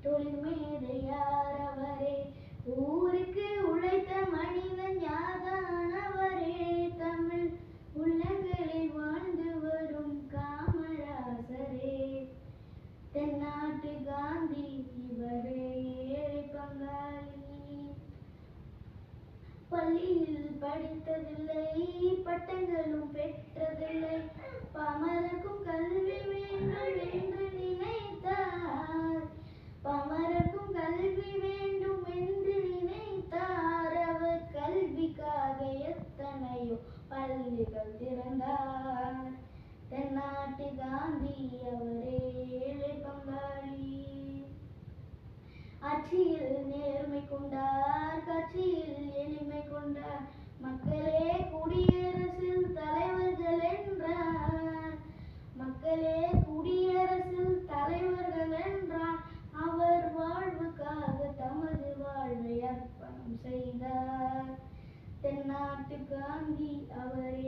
தொழில் மேதையார் அவரே, ஊருக்கு உழைத்த மனிதன் யாதானவரே, தமிழ் உள்ளங்களில் வாழ்ந்து வரும் காமராசரே, தென்னாட்டு காந்தி இவரே ஏழை பங்காளி. பள்ளியில் படித்ததில்லை, பட்டங்களும் பெற்றதில்லை, பாமரக்கும் கல்வி வேண்டும் என்று நினைத்தார், பாமரக்கும் கல்வி வேண்டும் என்று நினைத்தார். அவர் கல்விக்காக எத்தனையோ பள்ளிகள் திறந்தார். தென்னாட்டு காந்தி அவரே ஏழை பங்காளி. ஆட்சியில் நேர்மை கொண்டார், கட்சியில் எளிமை கொண்டார், மக்களே குடியரசில் தலைவர்கள் என்றார், மக்களே குடியரசில் தலைவர்கள் என்றார். அவர் வாழ்வுக்காக தமது வாழ்வை அர்ப்பணம் செய்தார். தென்னாட்டு காந்தி அவரே